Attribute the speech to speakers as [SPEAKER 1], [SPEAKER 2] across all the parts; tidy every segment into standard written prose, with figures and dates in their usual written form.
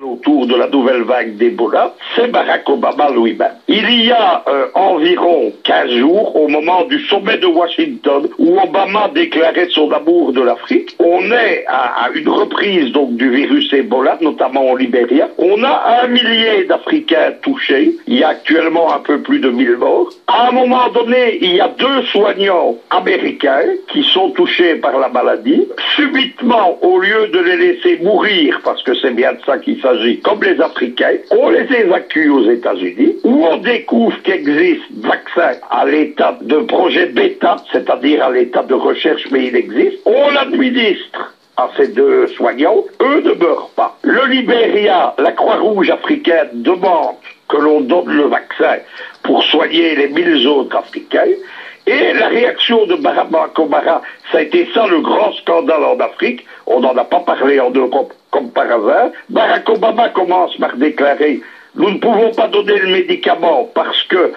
[SPEAKER 1] autour de la nouvelle vague d'Ebola, c'est Barack Obama lui-même. Il y a environ 15 jours, au moment du sommet de Washington, où Obama déclarait son amour de l'Afrique, on est à une reprise donc du virus Ebola, notamment au Libéria. On a 1 millier d'Africains touchés. Il y a actuellement un peu plus de 1000 morts. À un moment donné, il y a 2 soignants américains qui sont touchés par la maladie. Subitement, au lieu de les laisser mourir, parce que c'est bien de ça qu'il s'agit, comme les Africains, on les évacue aux États-Unis, où on découvre qu'existe vaccin à l'état de projet bêta, c'est-à-dire à l'état de recherche, mais il existe. On l'administre à ces 2 soignants, eux ne meurent pas. Le Libéria, la Croix-Rouge africaine demande que l'on donne le vaccin pour soigner les 1000 autres Africains. Et la réaction de Barack Obama, ça a été ça le grand scandale en Afrique. On n'en a pas parlé en Europe comme par hasard. Barack Obama commence par déclarer: nous ne pouvons pas donner le médicament parce que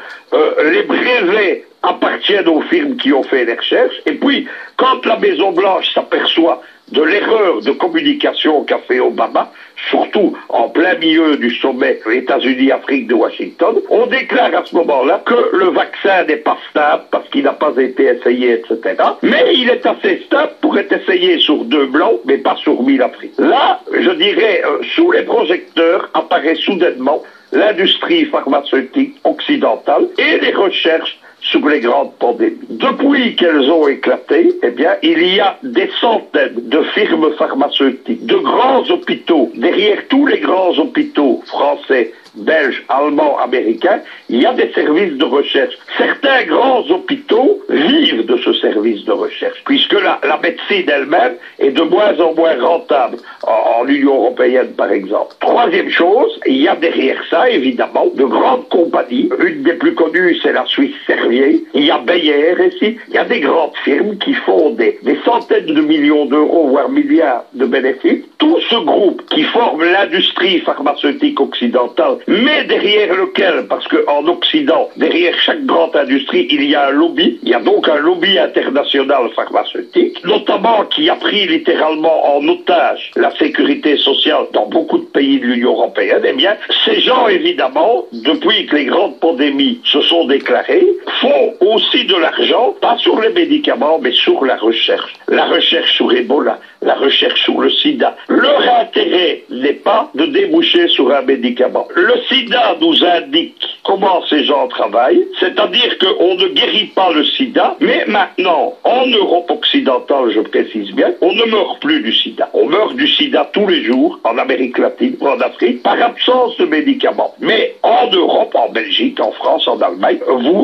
[SPEAKER 1] les brevets appartiennent aux firmes qui ont fait les recherches. Et puis, quand la Maison-Blanche s'aperçoit de l'erreur de communication qu'a fait Obama, surtout en plein milieu du sommet États-Unis-Afrique de Washington, on déclare à ce moment-là que le vaccin n'est pas stable parce qu'il n'a pas été essayé, etc. Mais il est assez stable pour être essayé sur 2 blancs, mais pas sur 1000 Africains. Là, je dirais, sous les projecteurs apparaît soudainement l'industrie pharmaceutique occidentale et les recherches sur les grandes pandémies. Depuis qu'elles ont éclaté, eh bien, il y a des centaines de firmes pharmaceutiques, de grands hôpitaux. Derrière tous les grands hôpitaux français, belges, allemands, américains, il y a des services de recherche. Certains grands hôpitaux vivent de ce service de recherche, puisque la médecine elle-même est de moins en moins rentable en Union européenne, par exemple. Troisième chose, il y a derrière ça, évidemment, de grandes compagnies. Une des plus connues, c'est la Suisse Servier. Il y a Bayer ici. Il y a des grandes firmes qui font des centaines de millions d'euros, voire milliards de bénéfices. Tout ce groupe qui forme l'industrie pharmaceutique occidentale, mais derrière lequel, parce qu'en Occident, derrière chaque grande industrie, il y a un lobby. Il y a donc un lobby international pharmaceutique, notamment qui a pris littéralement en otage la sécurité sociale dans beaucoup de pays de l'Union européenne. Eh bien, ces gens, évidemment, depuis que les grandes pandémies se sont déclarées, font aussi de l'argent, pas sur les médicaments, mais sur la recherche. La recherche sur Ebola, la recherche sur le sida. Leur intérêt n'est pas de déboucher sur un médicament. Le sida nous indique comment ces gens travaillent, c'est-à-dire qu'on ne guérit pas le sida, mais maintenant, en Europe occidentale, je précise bien, on ne meurt plus du sida. On meurt du sida tous les jours, en Amérique latine ou en Afrique, par absence de médicaments. Mais en Europe, en Belgique, en France, en Allemagne,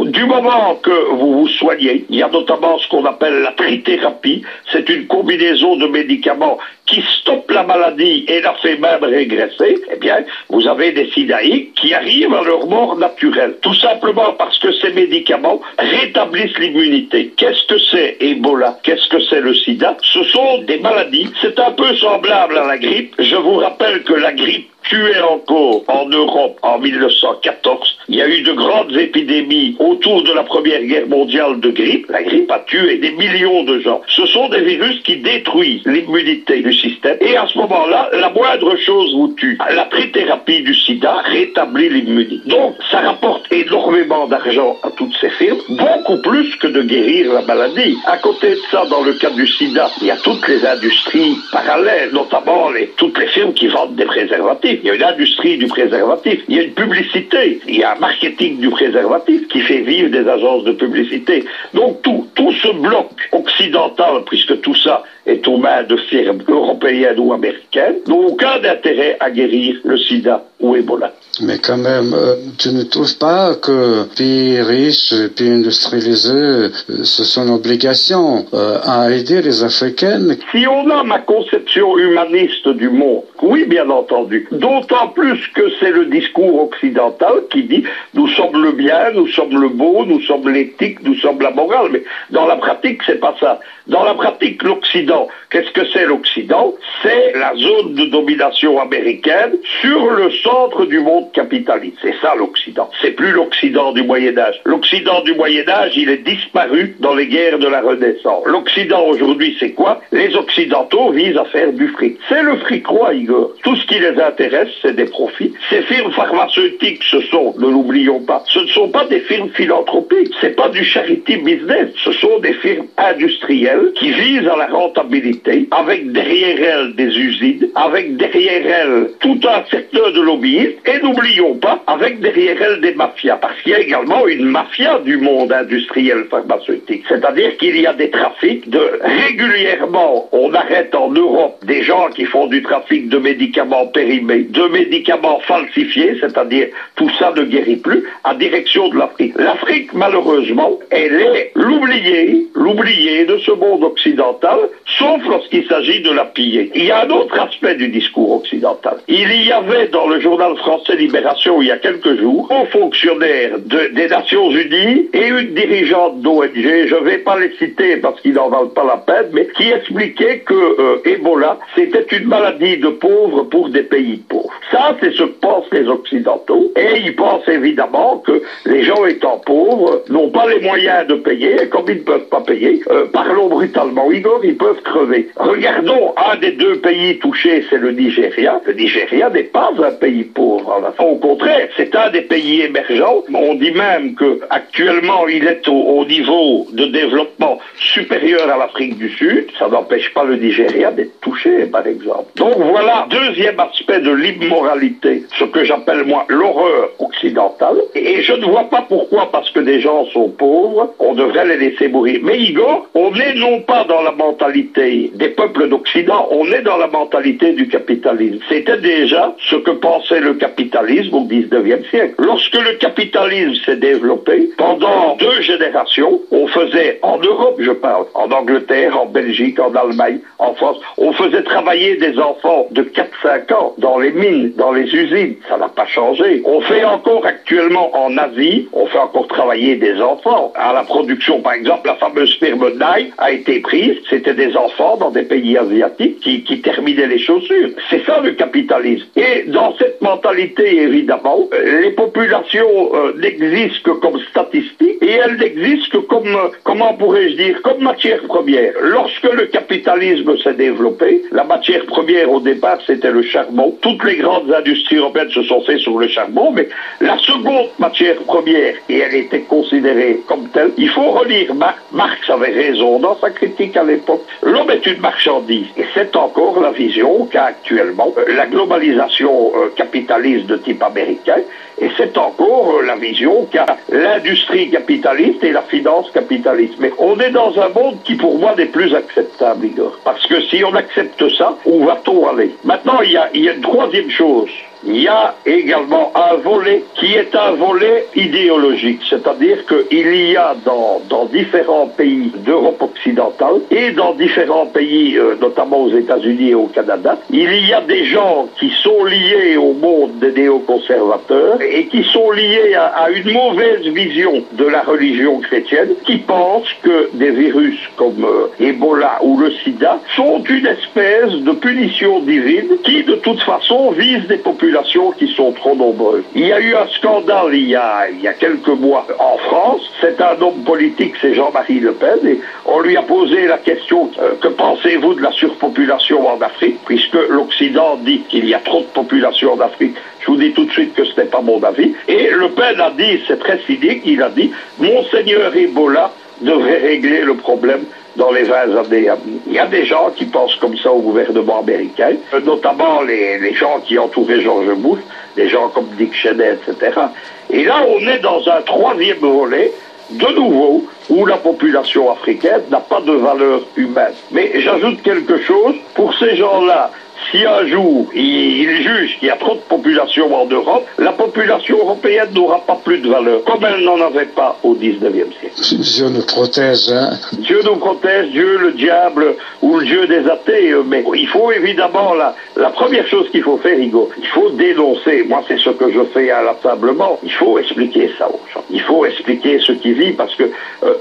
[SPEAKER 1] du moment que vous vous soignez, il y a notamment ce qu'on appelle la trithérapie, c'est une combinaison de médicaments qui stoppe la maladie et la fait même régresser, eh bien, vous avez des sidaïques qui arrivent à leur mort naturelle. Tout simplement parce que ces médicaments rétablissent l'immunité. Qu'est-ce que c'est Ebola? Qu'est-ce que c'est le sida? Ce sont des maladies. C'est un peu semblable à la grippe. Je vous rappelle que la grippe tuait encore en Europe en 1914. Il y a eu de grandes épidémies autour de la Première Guerre mondiale de grippe. La grippe a tué des millions de gens. Ce sont des virus qui détruisent l'immunité du système. Et à ce moment-là, la moindre chose vous tue. La trithérapie du sida rétablit l'immunité. Donc, ça rapporte énormément d'argent à toutes ces firmes, beaucoup plus que de guérir la maladie. À côté de ça, dans le cas du sida, il y a toutes les industries parallèles, notamment toutes les firmes qui vendent des préservatifs. Il y a une industrie du préservatif, il y a une publicité, il y a un marketing du préservatif qui fait vivre des agences de publicité. Donc tout ce bloc occidental, puisque tout ça est aux mains de firmes européennes ou américaines, n'ont aucun intérêt à guérir le sida ou Ebola.
[SPEAKER 2] Mais quand même, tu ne trouves pas que pays riches, pays industrialisés, ce sont une obligation à aider les Africaines?
[SPEAKER 1] Si on a ma conception humaniste du monde, oui, bien entendu. D'autant plus que c'est le discours occidental qui dit nous sommes le bien, nous sommes le beau, nous sommes l'éthique, nous sommes la morale. Mais dans la pratique, c'est pas ça. Dans la pratique, l'Occident, qu'est-ce que c'est l'Occident? C'est la zone de domination américaine sur le sol centre du monde capitaliste. C'est ça l'Occident. C'est plus l'Occident du Moyen-Âge. L'Occident du Moyen-Âge, il est disparu dans les guerres de la Renaissance. L'Occident aujourd'hui, c'est quoi? Les Occidentaux visent à faire du fric. C'est le fric roi, Igor. Tout ce qui les intéresse, c'est des profits. Ces firmes pharmaceutiques, ne l'oublions pas, ce ne sont pas des firmes philanthropiques. C'est pas du charity business. Ce sont des firmes industrielles qui visent à la rentabilité, avec derrière elles des usines, avec derrière elles tout un secteur de lobbyistes, et n'oublions pas, avec derrière elles des mafias, parce qu'il y a également une mafia du monde industriel pharmaceutique. C'est-à-dire qu'il y a des trafics régulièrement, on arrête en Europe des gens qui font du trafic de médicaments périmés, de médicaments falsifiés, c'est-à-dire tout ça ne guérit plus, à direction de l'Afrique. L'Afrique, malheureusement, elle est l'oubliée de ce monde occidental, sauf lorsqu'il s'agit de la piller. Il y a un autre aspect du discours occidental. Il y avait dans le journal français Libération, il y a quelques jours, un fonctionnaire des Nations Unies et une dirigeante d'ONG, je ne vais pas les citer parce qu'ils n'en valent pas la peine, mais qui expliquait que Ebola, c'était une maladie de pauvres pour des pays pauvres. Ça, c'est ce que pensent les Occidentaux, et ils pensent évidemment que les gens étant pauvres n'ont pas les moyens de payer, et comme ils ne peuvent pas payer, parlons brutalement, Igor, ils peuvent crever. Regardons, un des deux pays touchés, c'est le Nigeria. Le Nigeria n'est pas un pays pauvre. Au contraire, c'est un des pays émergents. On dit même que actuellement, il est au niveau de développement supérieur à l'Afrique du Sud. Ça n'empêche pas le Nigeria d'être touché, par exemple. Donc voilà, deuxième aspect de l'immoralité, ce que j'appelle moi l'horreur occidentale. Et je ne vois pas pourquoi, parce que des gens sont pauvres, on devrait les laisser mourir. Mais Igor, on n'est non pas dans la mentalité des peuples d'Occident, on est dans la mentalité du capitalisme. C'était déjà ce que pensait le capitalisme au 19e siècle. Lorsque le capitalisme s'est développé, pendant 2 générations, on faisait, en Europe je parle, en Angleterre, en Belgique, en Allemagne, en France, on faisait travailler des enfants de 4-5 ans dans les mines, dans les usines. Ça n'a pas changé. On fait encore actuellement en Asie, on fait encore travailler des enfants. À la production, par exemple, la fameuse firme Nike a été prise, c'était des enfants dans des pays asiatiques qui terminaient les chaussures. C'est ça le capitalisme. Et dans cette mentalité, évidemment, les populations n'existent que comme statistiques, et elles n'existent que comme, comment pourrais-je dire, comme matière première. Lorsque le capitalisme s'est développé, la matière première au départ c'était le charbon. Toutes les grandes industries européennes se sont faites sur le charbon, mais la seconde matière première, et elle était considérée comme telle, il faut relire Marx. Marx avait raison dans sa critique à l'époque. L'homme est une marchandise, et c'est encore la vision qu'a actuellement la globalisation capitaliste de type américain, et c'est encore la vision qu'a l'industrie capitaliste et la finance capitaliste. Mais on est dans un monde qui pour moi n'est plus acceptable, Igor. Parce que si on accepte ça, où va-t-on aller? Maintenant, il y a une troisième chose. Il y a également un volet qui est un volet idéologique, c'est-à-dire qu'il y a dans différents pays d'Europe occidentale et dans différents pays, notamment aux États-Unis et au Canada, il y a des gens qui sont liés au monde des néoconservateurs et qui sont liés à une mauvaise vision de la religion chrétienne, qui pensent que des virus comme Ebola ou le sida sont une espèce de punition divine qui de toute façon vise des populations qui sont trop nombreuses. Il y a eu un scandale il y a quelques mois en France. C'est un homme politique, c'est Jean-Marie Le Pen, et on lui a posé la question que pensez-vous de la surpopulation en Afrique, puisque l'Occident dit qu'il y a trop de population en Afrique. Je vous dis tout de suite que ce n'est pas mon avis. Et Le Pen a dit, c'est très cynique, il a dit Monseigneur Ebola devrait régler le problème dans les 20 années. Il y a des gens qui pensent comme ça au gouvernement américain, notamment les gens qui entouraient George Bush, des gens comme Dick Cheney, etc. Et là, on est dans un troisième volet, de nouveau, où la population africaine n'a pas de valeur humaine. Mais j'ajoute quelque chose, pour ces gens-là, si un jour ils jugent qu'il y a trop de population en Europe, la population européenne n'aura pas plus de valeur, comme elle n'en avait pas au 19e siècle.
[SPEAKER 2] Dieu nous protège, hein?
[SPEAKER 1] Dieu nous protège, Dieu, le diable ou le Dieu des athées, mais il faut évidemment, la première chose qu'il faut faire, Igor, il faut dénoncer. Moi, c'est ce que je fais inlassablement. Il faut expliquer ça aux gens. Il faut expliquer ce qui vit, parce que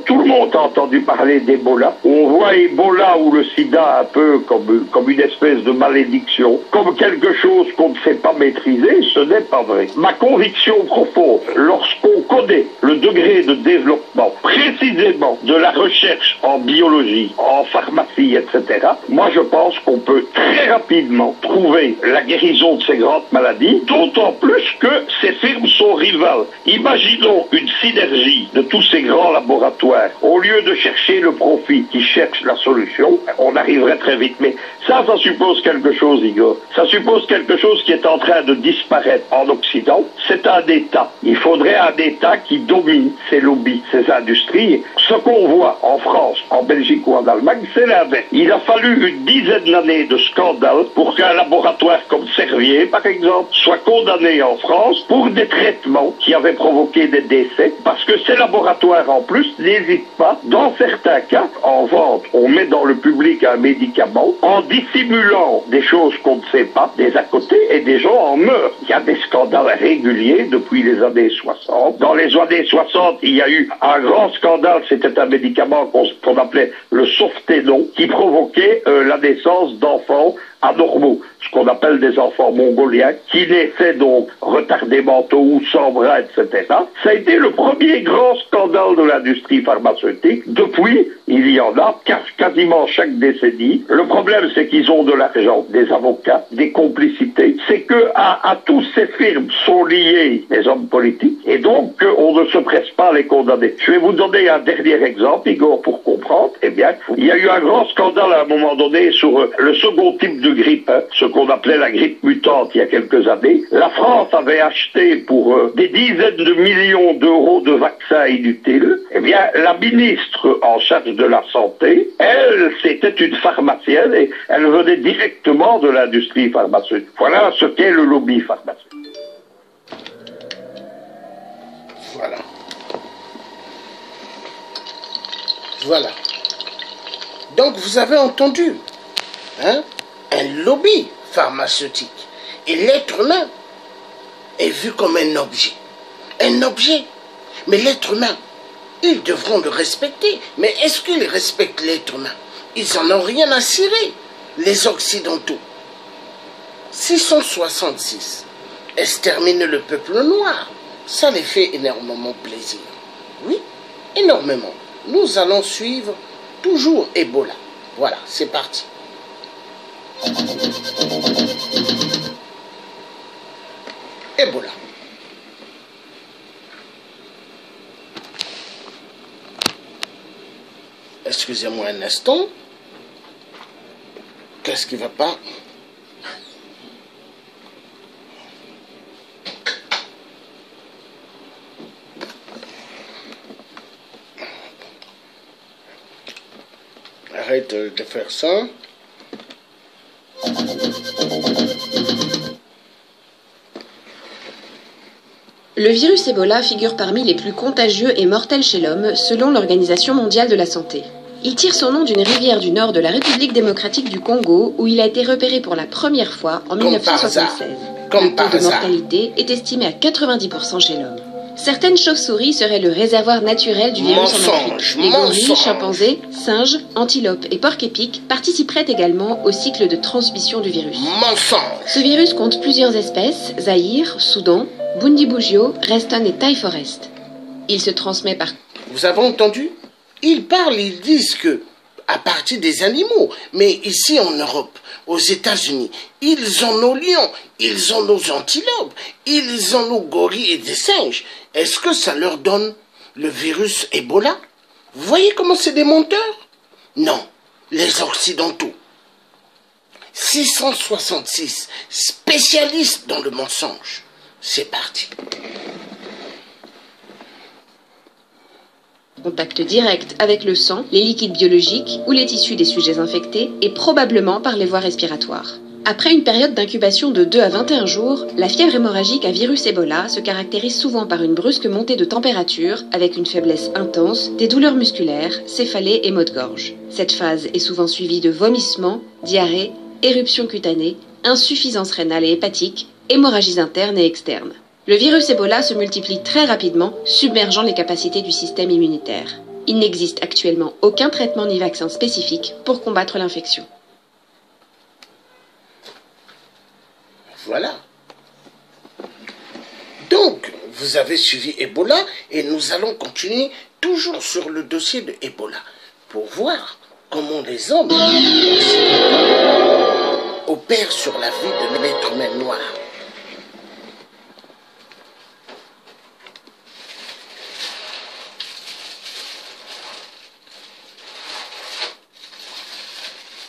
[SPEAKER 1] tout le monde a entendu parler d'Ebola. On voit Ebola ou le sida un peu comme une espèce de malédiction bénédiction, comme quelque chose qu'on ne sait pas maîtriser, ce n'est pas vrai. Ma conviction profonde, lorsqu'on connaît le degré de développement précisément de la recherche en biologie, en pharmacie, etc., moi je pense qu'on peut très rapidement trouver la guérison de ces grandes maladies, d'autant plus que ces firmes sont rivales. Imaginons une synergie de tous ces grands laboratoires. Au lieu de chercher le profit, qui cherche la solution, on arriverait très vite. Mais ça suppose quelque chose, Igor. Ça suppose quelque chose qui est en train de disparaître en Occident. C'est un État. Il faudrait un État qui domine ces lobbies, ces industries. Ce qu'on voit en France, en Belgique ou en Allemagne, c'est l'inverse. Il a fallu une dizaine d'années de scandales pour qu'un laboratoire comme Servier, par exemple, soit condamné en France pour des traitements qui avaient provoqué des décès, parce que ces laboratoires, en plus, n'hésitent pas, dans certains cas, en vente, on met dans le public un médicament, en dissimulant des choses qu'on ne sait pas, des à côté, et des gens en meurent. Il y a des scandales réguliers depuis les années 60. Dans les années 60, il y a eu un grand scandale, c'était un médicament qu'on appelait le Softenon, qui provoquait la naissance d'enfants anormaux, ce qu'on appelle des enfants mongoliens, qui naissaient donc retardés mentaux ou sans bras, etc. Ça a été le premier grand scandale de l'industrie pharmaceutique. Depuis, il y en a quasiment chaque décennie. Le problème, c'est qu'ils ont de l'argent, des avocats, des complicités. C'est que à tous ces firmes sont liés les hommes politiques, et donc on ne se presse pas à les condamner. Je vais vous donner un dernier exemple, Igor, pour comprendre. Eh bien, il y a eu un grand scandale à un moment donné sur le second type de grippe, ce qu'on appelait la grippe mutante il y a quelques années. La France avait acheté pour des dizaines de millions d'euros de vaccins inutiles. Eh bien, la ministre en charge de la santé, elle, c'était une pharmacienne et elle venait directement de l'industrie pharmaceutique. Voilà ce qu'est le lobby pharmaceutique.
[SPEAKER 3] Voilà. Voilà. Donc, vous avez entendu, hein? Un lobby pharmaceutique. Et l'être humain est vu comme un objet. Un objet. Mais l'être humain, ils devront le respecter. Mais est-ce qu'ils respectent l'être humain? Ils n'en ont rien à cirer, les Occidentaux. 666. Exterminer le peuple noir. Ça les fait énormément plaisir. Oui, énormément. Nous allons suivre toujours Ebola. Voilà, c'est parti. Ebola. Excusez-moi un instant. Qu'est-ce qui ne va pas? Arrête de faire ça.
[SPEAKER 4] Le virus Ebola figure parmi les plus contagieux et mortels chez l'homme, selon l'Organisation mondiale de la santé. Il tire son nom d'une rivière du nord de la République démocratique du Congo, où il a été repéré pour la première fois en 1976. Le taux de mortalité est estimé à 90% chez l'homme. Certaines chauves-souris seraient le réservoir naturel du virus en Afrique. Les gorilles, chimpanzés, singes, antilopes et porcs-épics participeraient également au cycle de transmission du virus. Ce virus compte plusieurs espèces, Zaïre, Soudan, Bundibugyo, Reston et Thai Forest. Il se transmet par...
[SPEAKER 3] Vous avez entendu? Ils parlent, ils disent que à partir des animaux, mais ici en Europe, aux États-Unis, ils ont nos lions, ils ont nos antilopes, ils ont nos gorilles et des singes. Est-ce que ça leur donne le virus Ebola? Vous voyez comment c'est des menteurs? Non, les Occidentaux. 666 spécialistes dans le mensonge. C'est parti.
[SPEAKER 4] Contact direct avec le sang, les liquides biologiques ou les tissus des sujets infectés et probablement par les voies respiratoires. Après une période d'incubation de 2 à 21 jours, la fièvre hémorragique à virus Ebola se caractérise souvent par une brusque montée de température avec une faiblesse intense, des douleurs musculaires, céphalées et maux de gorge. Cette phase est souvent suivie de vomissements, diarrhée, éruptions cutanées, insuffisance rénale et hépatique, hémorragies internes et externes. Le virus Ebola se multiplie très rapidement, submergeant les capacités du système immunitaire. Il n'existe actuellement aucun traitement ni vaccin spécifique pour combattre l'infection.
[SPEAKER 3] Voilà. Donc, vous avez suivi Ebola et nous allons continuer toujours sur le dossier de Ebola pour voir comment les hommes opèrent sur la vie de l'être humain noir.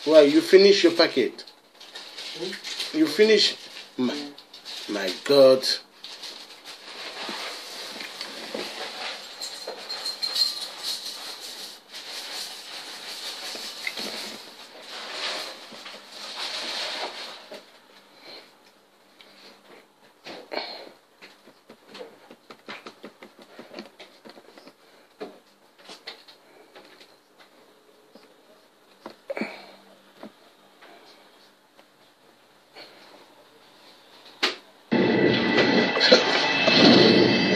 [SPEAKER 3] Why, you finish your packet? You finish? My God.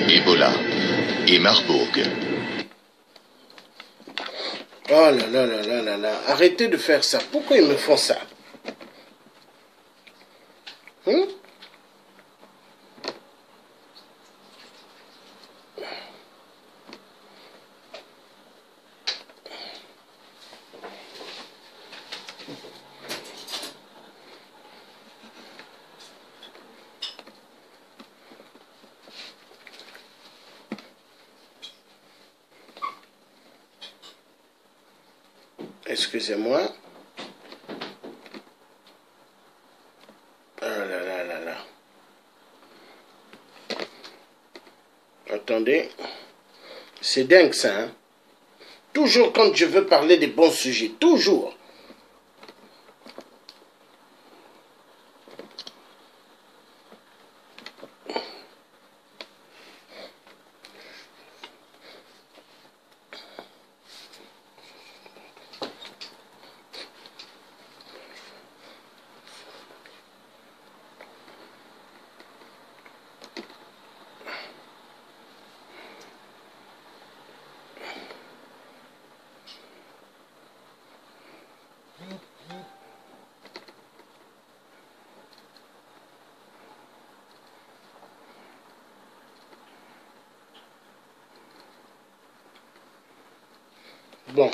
[SPEAKER 5] Ebola et Marburg.
[SPEAKER 3] Oh là là là là là là. Arrêtez de faire ça. Pourquoi ils me font ça? Excusez-moi. Oh là là là là. Attendez. C'est dingue ça, hein? Toujours quand je veux parler des bons sujets. Toujours. Bon.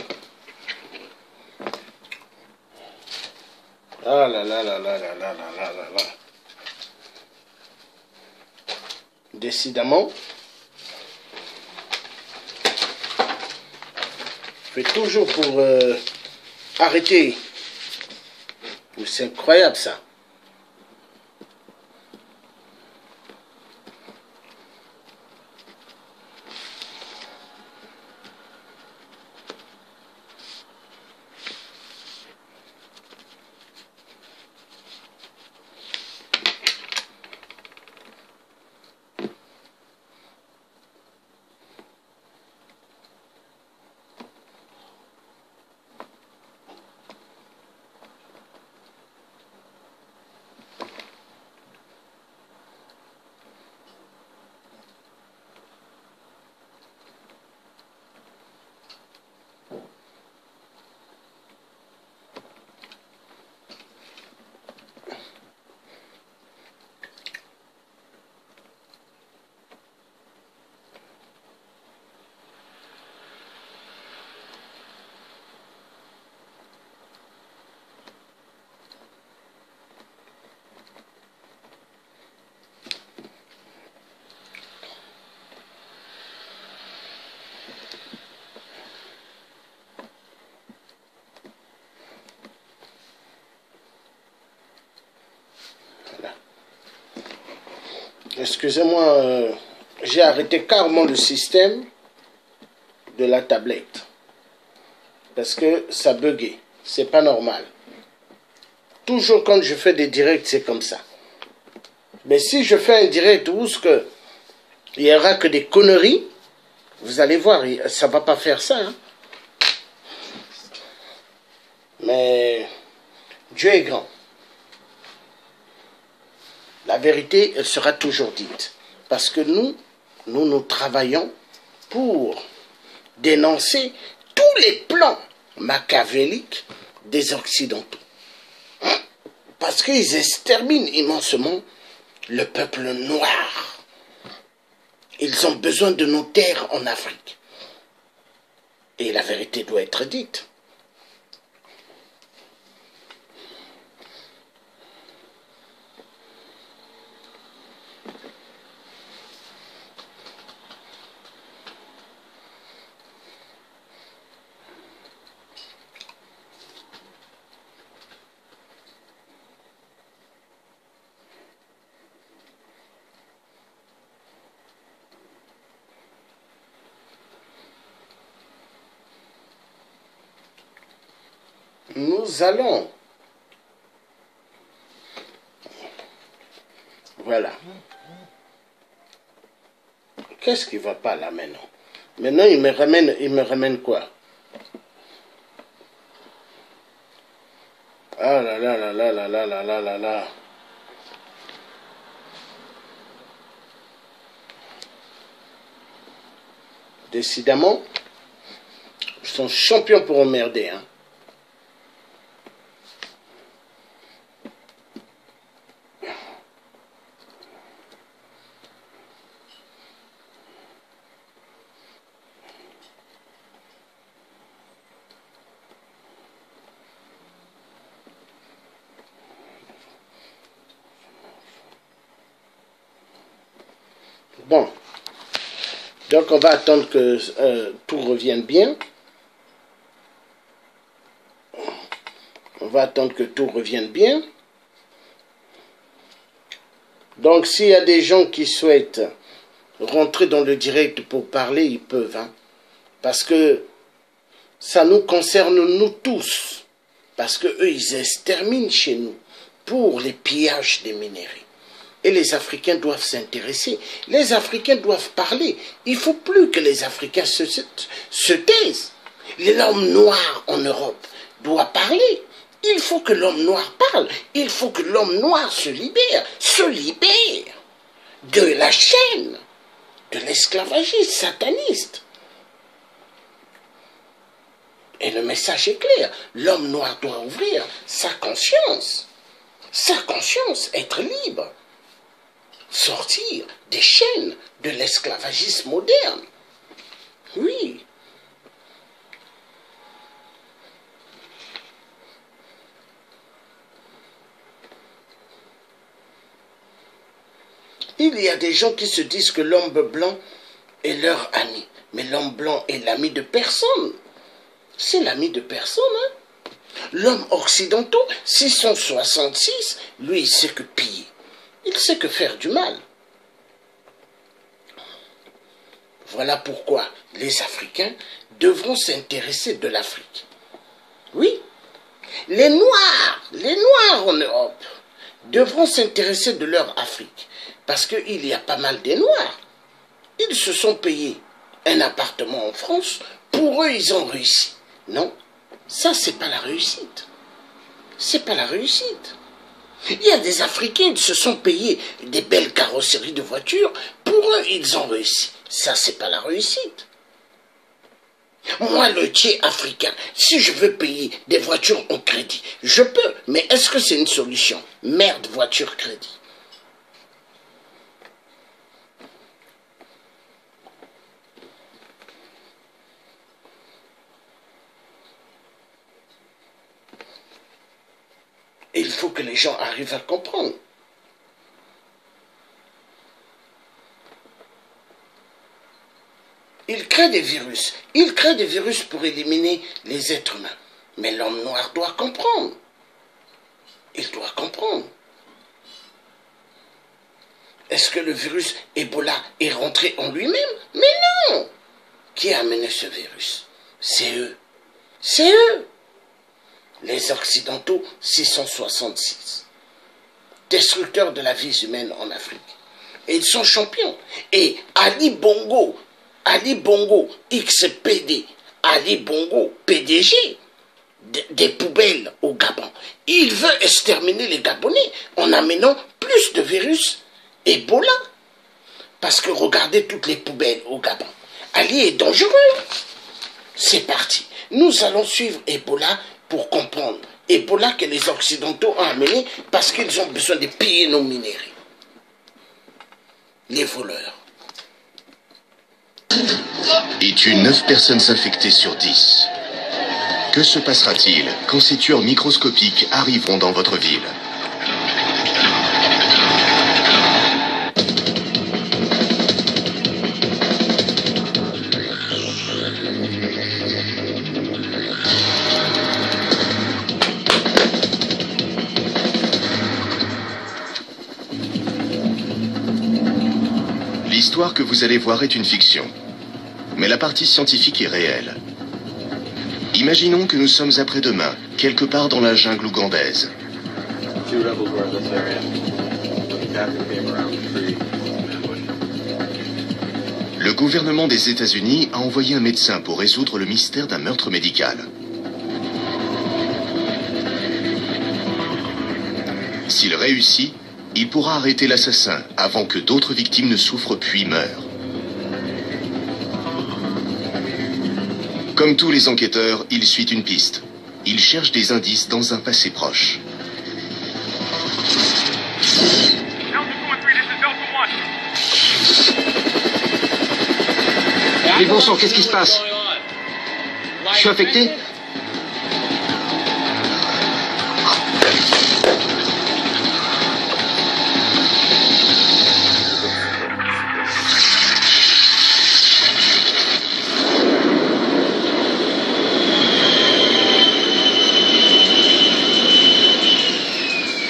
[SPEAKER 3] Ah là là là là là là là là là là. Décidément, je fais toujours pour arrêter. C'est incroyable ça. Excusez-moi, j'ai arrêté carrément le système de la tablette. Parce que ça buguait. C'est pas normal. Toujours quand je fais des directs, c'est comme ça. Mais si je fais un direct où il n'y aura que des conneries, vous allez voir, ça ne va pas faire ça. Hein. Mais Dieu est grand. La vérité, elle sera toujours dite. Parce que nous travaillons pour dénoncer tous les plans machiavéliques des Occidentaux. parce qu'ils exterminent immensement le peuple noir. Ils ont besoin de nos terres en Afrique. Et la vérité doit être dite. Nous allons. Voilà. Qu'est-ce qui ne va pas là maintenant? Maintenant, il me ramène quoi? Ah là là là là là là là là là là. Décidément, ils sont champions pour emmerder, hein. Bon, donc on va attendre que tout revienne bien. On va attendre que tout revienne bien. Donc s'il y a des gens qui souhaitent rentrer dans le direct pour parler, ils peuvent. Hein, parce que ça nous concerne nous tous. Parce qu'eux, ils exterminent chez nous pour les pillages des minerais. Et les Africains doivent s'intéresser. Les Africains doivent parler. Il ne faut plus que les Africains se taisent. L'homme noir en Europe doit parler. Il faut que l'homme noir parle. Il faut que l'homme noir se libère de la chaîne, de l'esclavagisme sataniste. Et le message est clair. L'homme noir doit ouvrir sa conscience, être libre. Sortir des chaînes de l'esclavagisme moderne. Oui. Il y a des gens qui se disent que l'homme blanc est leur ami. Mais l'homme blanc est l'ami de personne. C'est l'ami de personne, hein. L'homme occidental, 666, lui, il sait que piller. Il sait que faire du mal. Voilà pourquoi les Africains devront s'intéresser de l'Afrique. Oui, les Noirs en Europe, devront s'intéresser de leur Afrique. Parce qu'il y a pas mal de Noirs. Ils se sont payés un appartement en France. Pour eux, ils ont réussi. Non, ça, c'est pas la réussite. C'est pas la réussite. Il y a des Africains, ils se sont payés des belles carrosseries de voitures. Pour eux, ils ont réussi. Ça, c'est pas la réussite. Moi, le tiers africain, si je veux payer des voitures en crédit, je peux. Mais est-ce que c'est une solution? Merde, voiture crédit. Et il faut que les gens arrivent à comprendre. Ils créent des virus. Ils créent des virus pour éliminer les êtres humains. Mais l'homme noir doit comprendre. Il doit comprendre. Est-ce que le virus Ebola est rentré en lui-même? Mais non! Qui a amené ce virus? C'est eux. C'est eux. Les Occidentaux, 666. Destructeurs de la vie humaine en Afrique. Et ils sont champions. Et Ali Bongo, XPD, Ali Bongo, PDG, des poubelles au Gabon. Il veut exterminer les Gabonais en amenant plus de virus Ebola. Parce que regardez toutes les poubelles au Gabon. Ali est dangereux. C'est parti. Nous allons suivre Ebola pour comprendre Ebola que les Occidentaux ont amené parce qu'ils ont besoin de piller nos minerais. Les voleurs.
[SPEAKER 5] Et tue 9 personnes infectées sur 10. Que se passera-t-il quand ces tueurs microscopiques arriveront dans votre ville? L'histoire que vous allez voir est une fiction, mais la partie scientifique est réelle. Imaginons que nous sommes après-demain, quelque part dans la jungle ougandaise. Le gouvernement des États-Unis a envoyé un médecin pour résoudre le mystère d'un meurtre médical. S'il réussit, il pourra arrêter l'assassin avant que d'autres victimes ne souffrent puis meurent. Comme tous les enquêteurs, il suit une piste. Il cherche des indices dans un passé proche.
[SPEAKER 6] Mais bon sang, qu'est-ce qui se passe? Je suis infecté?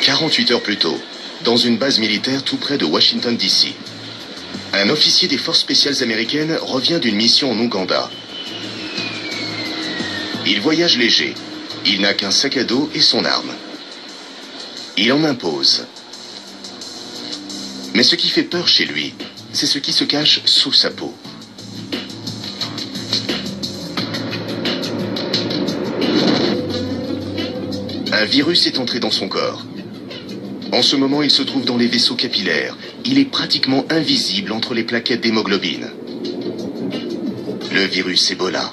[SPEAKER 6] «
[SPEAKER 5] 48 heures plus tôt, dans une base militaire tout près de Washington, D.C. Un officier des forces spéciales américaines revient d'une mission en Ouganda. Il voyage léger. Il n'a qu'un sac à dos et son arme. Il en impose. Mais ce qui fait peur chez lui, c'est ce qui se cache sous sa peau. Un virus est entré dans son corps. En ce moment, il se trouve dans les vaisseaux capillaires. Il est pratiquement invisible entre les plaquettes d'hémoglobine. Le virus Ebola.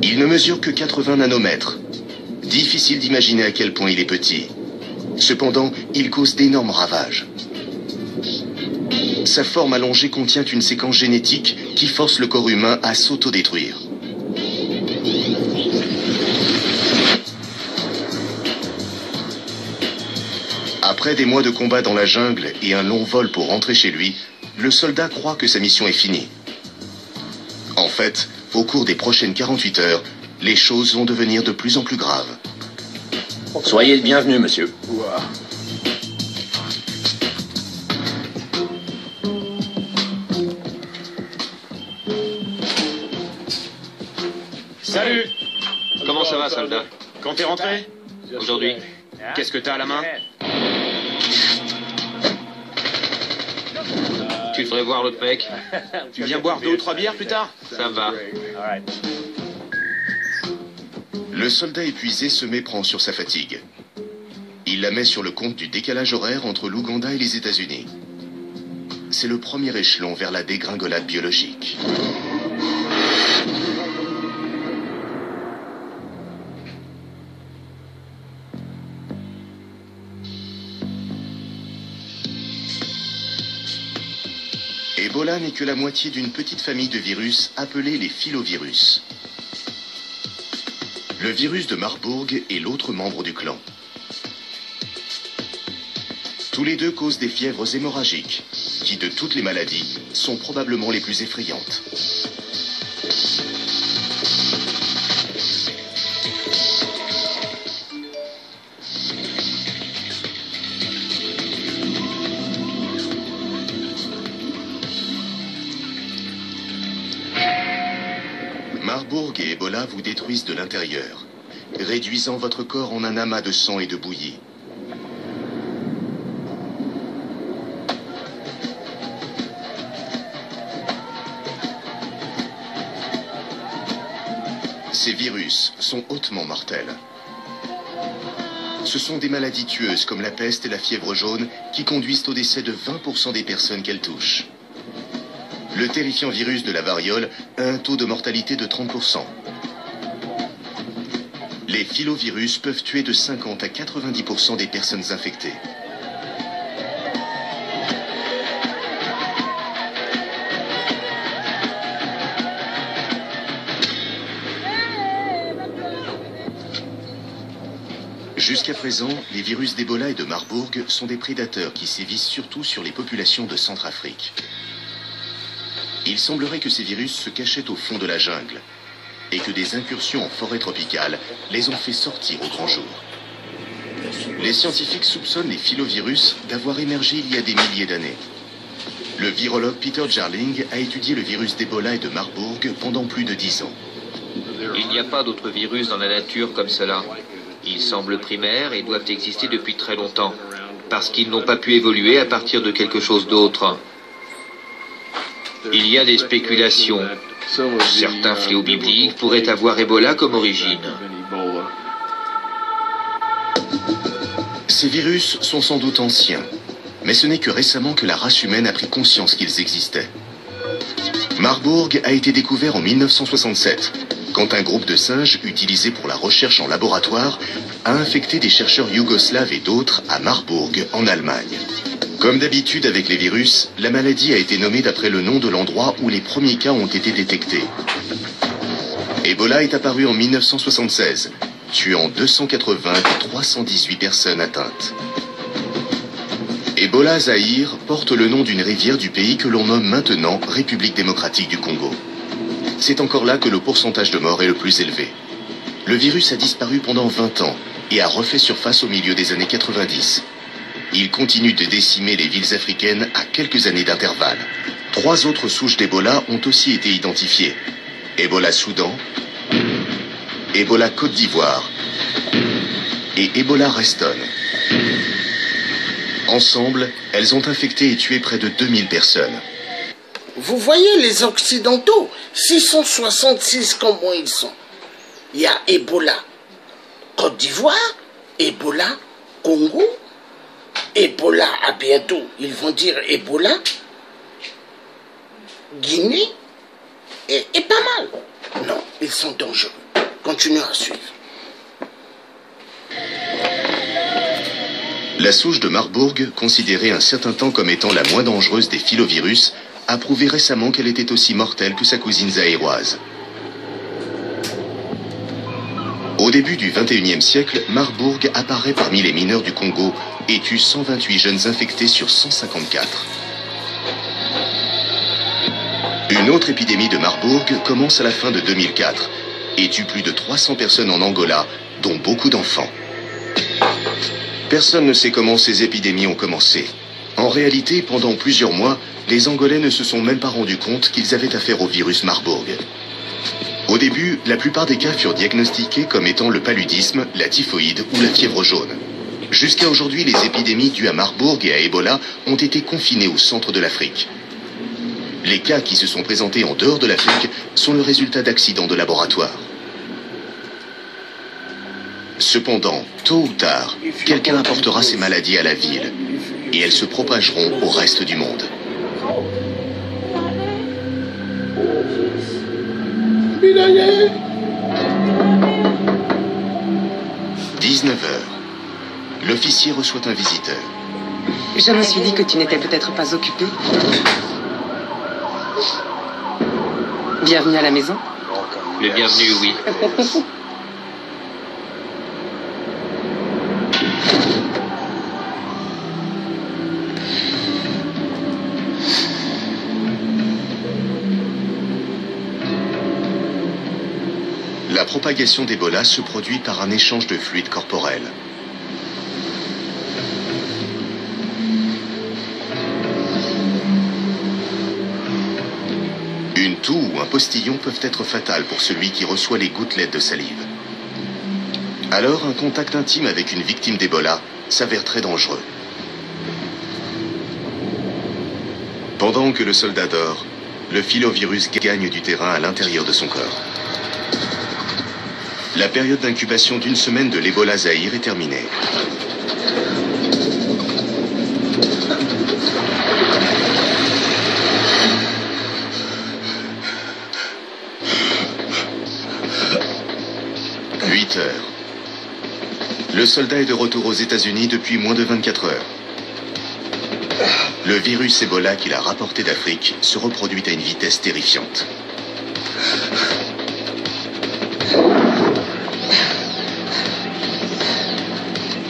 [SPEAKER 5] Il ne mesure que 80 nanomètres. Difficile d'imaginer à quel point il est petit. Cependant, il cause d'énormes ravages. Sa forme allongée contient une séquence génétique qui force le corps humain à s'autodétruire. Après des mois de combat dans la jungle et un long vol pour rentrer chez lui, le soldat croit que sa mission est finie. En fait, au cours des prochaines 48 heures, les choses vont devenir de plus en plus graves.
[SPEAKER 6] Soyez le bienvenu, monsieur.
[SPEAKER 7] Salut!
[SPEAKER 6] Comment ça va, soldat?
[SPEAKER 7] Quand t'es rentré?
[SPEAKER 6] Aujourd'hui?
[SPEAKER 7] Qu'est-ce que t'as à la main?
[SPEAKER 6] Tu devrais voir l'autre mec.
[SPEAKER 7] Tu viens boire 2 ou 3 bières plus tard?
[SPEAKER 6] Ça va.
[SPEAKER 5] Le soldat épuisé se méprend sur sa fatigue. Il la met sur le compte du décalage horaire entre l'Ouganda et les États-Unis. C'est le premier échelon vers la dégringolade biologique. Ebola n'est que la moitié d'une petite famille de virus appelée les filovirus. Le virus de Marburg est l'autre membre du clan. Tous les deux causent des fièvres hémorragiques, qui de toutes les maladies sont probablement les plus effrayantes. Marburg et Ebola vous détruisent de l'intérieur, réduisant votre corps en un amas de sang et de bouillie. Ces virus sont hautement mortels. Ce sont des maladies tueuses comme la peste et la fièvre jaune qui conduisent au décès de 20% des personnes qu'elles touchent. Le terrifiant virus de la variole a un taux de mortalité de 30%. Les filovirus peuvent tuer de 50 à 90% des personnes infectées. Jusqu'à présent, les virus d'Ebola et de Marburg sont des prédateurs qui sévissent surtout sur les populations de Centrafrique. Il semblerait que ces virus se cachaient au fond de la jungle et que des incursions en forêt tropicale les ont fait sortir au grand jour. Les scientifiques soupçonnent les filovirus d'avoir émergé il y a des milliers d'années. Le virologue Peter Jarling a étudié le virus d'Ebola et de Marburg pendant plus de 10 ans.
[SPEAKER 8] Il n'y a pas d'autres virus dans la nature comme cela. Ils semblent primaires et doivent exister depuis très longtemps, parce qu'ils n'ont pas pu évoluer à partir de quelque chose d'autre. Il y a des spéculations. Certains fléaux bibliques pourraient avoir Ebola comme origine.
[SPEAKER 5] Ces virus sont sans doute anciens, mais ce n'est que récemment que la race humaine a pris conscience qu'ils existaient. Marburg a été découvert en 1967, quand un groupe de singes utilisé pour la recherche en laboratoire a infecté des chercheurs yougoslaves et d'autres à Marburg, en Allemagne. Comme d'habitude avec les virus, la maladie a été nommée d'après le nom de l'endroit où les premiers cas ont été détectés. Ebola est apparu en 1976, tuant 280 et 318 personnes atteintes. Ebola Zaïre porte le nom d'une rivière du pays que l'on nomme maintenant République démocratique du Congo. C'est encore là que le pourcentage de morts est le plus élevé. Le virus a disparu pendant 20 ans et a refait surface au milieu des années 90. Il continue de décimer les villes africaines à quelques années d'intervalle. 3 autres souches d'Ebola ont aussi été identifiées. Ebola Soudan, Ebola Côte d'Ivoire et Ebola Reston. Ensemble, elles ont infecté et tué près de 2000 personnes.
[SPEAKER 3] Vous voyez les Occidentaux, 666 comment ils sont. Il y a Ebola Côte d'Ivoire, Ebola Congo, Ebola à bientôt, ils vont dire Ebola Guinée, et pas mal. Non, ils sont dangereux. Continuez à suivre.
[SPEAKER 5] La souche de Marburg, considérée un certain temps comme étant la moins dangereuse des filovirus, a prouvé récemment qu'elle était aussi mortelle que sa cousine zaïroise. Au début du XXIe siècle, Marburg apparaît parmi les mineurs du Congo et tue 128 jeunes infectés sur 154. Une autre épidémie de Marburg commence à la fin de 2004 et tue plus de 300 personnes en Angola, dont beaucoup d'enfants. Personne ne sait comment ces épidémies ont commencé. En réalité, pendant plusieurs mois, les Angolais ne se sont même pas rendus compte qu'ils avaient affaire au virus Marburg. Au début, la plupart des cas furent diagnostiqués comme étant le paludisme, la typhoïde ou la fièvre jaune. Jusqu'à aujourd'hui, les épidémies dues à Marburg et à Ebola ont été confinées au centre de l'Afrique. Les cas qui se sont présentés en dehors de l'Afrique sont le résultat d'accidents de laboratoire. Cependant, tôt ou tard, quelqu'un apportera ces maladies à la ville et elles se propageront au reste du monde. 19h. L'officier reçoit un visiteur.
[SPEAKER 9] Je me suis dit que tu n'étais peut-être pas occupé. Bienvenue à la maison.
[SPEAKER 8] Le bienvenu, oui.
[SPEAKER 5] La propagation d'Ebola se produit par un échange de fluide corporel. Une toux ou un postillon peuvent être fatales pour celui qui reçoit les gouttelettes de salive. Alors, un contact intime avec une victime d'Ebola s'avère très dangereux. Pendant que le soldat dort, le filovirus gagne du terrain à l'intérieur de son corps. La période d'incubation d'1 semaine de l'Ebola Zaïre est terminée. « 8 heures. Le soldat est de retour aux États-Unis depuis moins de 24 heures. Le virus Ebola qu'il a rapporté d'Afrique se reproduit à une vitesse terrifiante.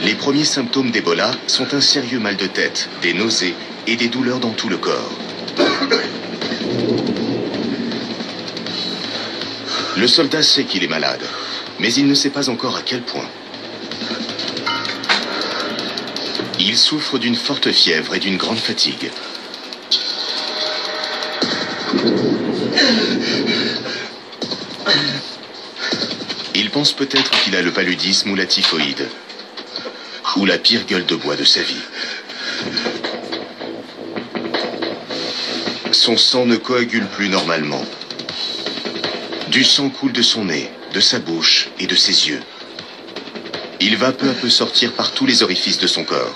[SPEAKER 5] Les premiers symptômes d'Ebola sont un sérieux mal de tête, des nausées et des douleurs dans tout le corps. Le soldat sait qu'il est malade, mais il ne sait pas encore à quel point. Il souffre d'une forte fièvre et d'une grande fatigue. Il pense peut-être qu'il a le paludisme ou la typhoïde, ou la pire gueule de bois de sa vie. Son sang ne coagule plus normalement. Du sang coule de son nez, de sa bouche et de ses yeux. Il va peu à peu sortir par tous les orifices de son corps.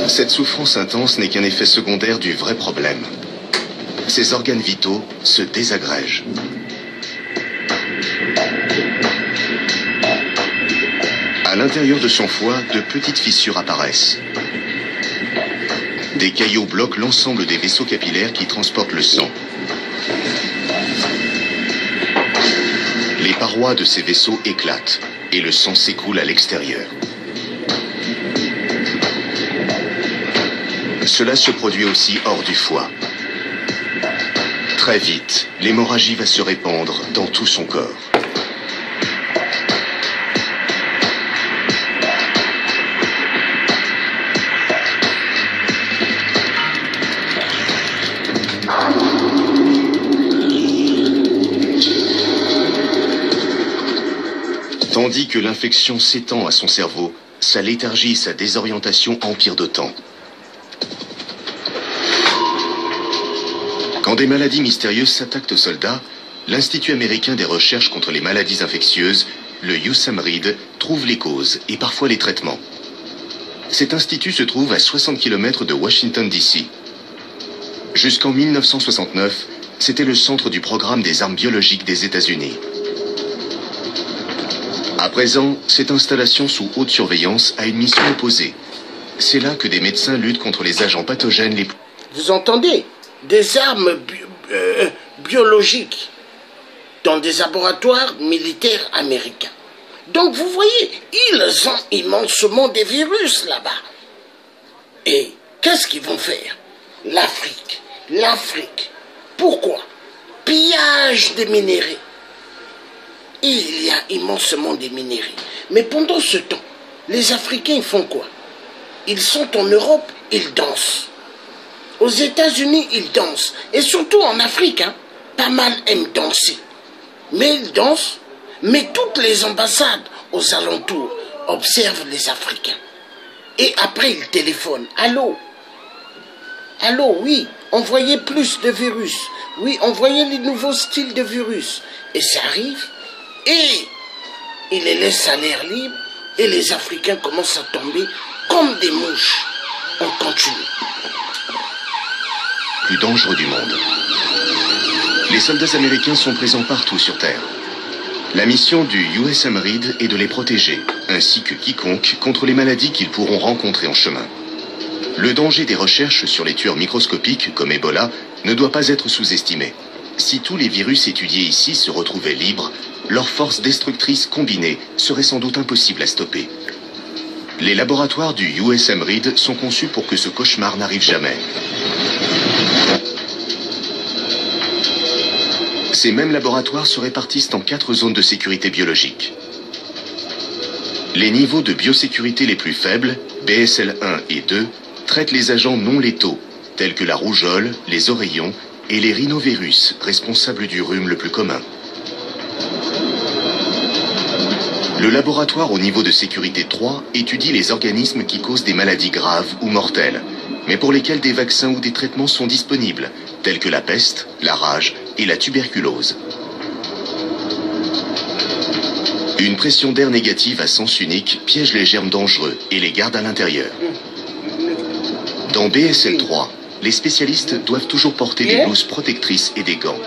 [SPEAKER 5] Cette souffrance intense n'est qu'un effet secondaire du vrai problème. Ses organes vitaux se désagrègent. À l'intérieur de son foie, de petites fissures apparaissent. Des caillots bloquent l'ensemble des vaisseaux capillaires qui transportent le sang. Les parois de ces vaisseaux éclatent et le sang s'écoule à l'extérieur. Cela se produit aussi hors du foie. Très vite, l'hémorragie va se répandre dans tout son corps. Tandis que l'infection s'étend à son cerveau, sa léthargie et sa désorientation empirent d'autant. Quand des maladies mystérieuses s'attaquent aux soldats, l'Institut américain des recherches contre les maladies infectieuses, le USAMRIID, trouve les causes et parfois les traitements. Cet institut se trouve à 60 km de Washington, D.C. Jusqu'en 1969, c'était le centre du programme des armes biologiques des États-Unis. À présent, cette installation sous haute surveillance a une mission opposée. C'est là que des médecins luttent contre les agents pathogènes les plus...
[SPEAKER 3] Vous entendez? Des armes biologiques dans des laboratoires militaires américains. Donc vous voyez, ils ont immensément des virus là-bas. Et qu'est-ce qu'ils vont faire? L'Afrique. Pourquoi? Pillage des minéraux. Il y a immensément des minéraux. Mais pendant ce temps, les Africains font quoi? Ils sont en Europe, ils dansent. Aux États-Unis, ils dansent. Et surtout en Afrique, pas mal aiment danser. Mais ils dansent, mais toutes les ambassades aux alentours observent les Africains. Et après, ils téléphonent. Allô? Allô, oui, envoyez plus de virus. Oui, envoyez les nouveaux styles de virus. Et ça arrive, et ils les laissent à l'air libre, et les Africains commencent à tomber comme des mouches. On continue.
[SPEAKER 5] Plus dangereux du monde. Les soldats américains sont présents partout sur Terre. La mission du USAMRIID est de les protéger, ainsi que quiconque, contre les maladies qu'ils pourront rencontrer en chemin. Le danger des recherches sur les tueurs microscopiques, comme Ebola, ne doit pas être sous-estimé. Si tous les virus étudiés ici se retrouvaient libres, leur force destructrice combinée serait sans doute impossible à stopper. Les laboratoires du USAMRIID sont conçus pour que ce cauchemar n'arrive jamais. Ces mêmes laboratoires se répartissent en 4 zones de sécurité biologique. Les niveaux de biosécurité les plus faibles, BSL 1 et 2, traitent les agents non létaux, tels que la rougeole, les oreillons et les rhinovirus, responsables du rhume le plus commun. Le laboratoire au niveau de sécurité 3 étudie les organismes qui causent des maladies graves ou mortelles, mais pour lesquels des vaccins ou des traitements sont disponibles, tels que la peste, la rage et la tuberculose. Une pression d'air négative à sens unique piège les germes dangereux et les garde à l'intérieur. Dans BSL 3, les spécialistes doivent toujours porter des blouses protectrices et des gants.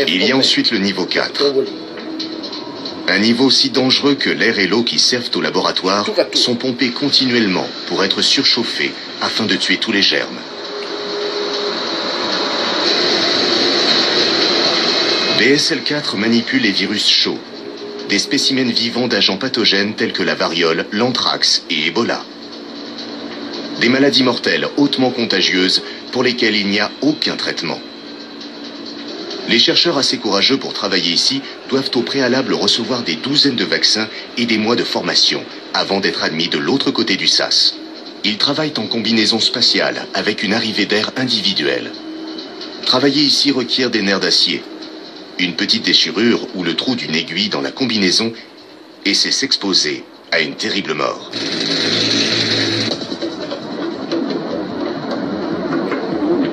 [SPEAKER 5] Il y a ensuite le niveau 4. Un niveau si dangereux que l'air et l'eau qui servent au laboratoire sont pompés continuellement pour être surchauffés afin de tuer tous les germes. BSL-4 manipule les virus chauds, des spécimens vivants d'agents pathogènes tels que la variole, l'anthrax et Ebola. Des maladies mortelles hautement contagieuses pour lesquelles il n'y a aucun traitement. Les chercheurs assez courageux pour travailler ici doivent au préalable recevoir des douzaines de vaccins et des mois de formation avant d'être admis de l'autre côté du sas. Ils travaillent en combinaison spatiale avec une arrivée d'air individuelle. Travailler ici requiert des nerfs d'acier, une petite déchirure ou le trou d'une aiguille dans la combinaison et c'est s'exposer à une terrible mort.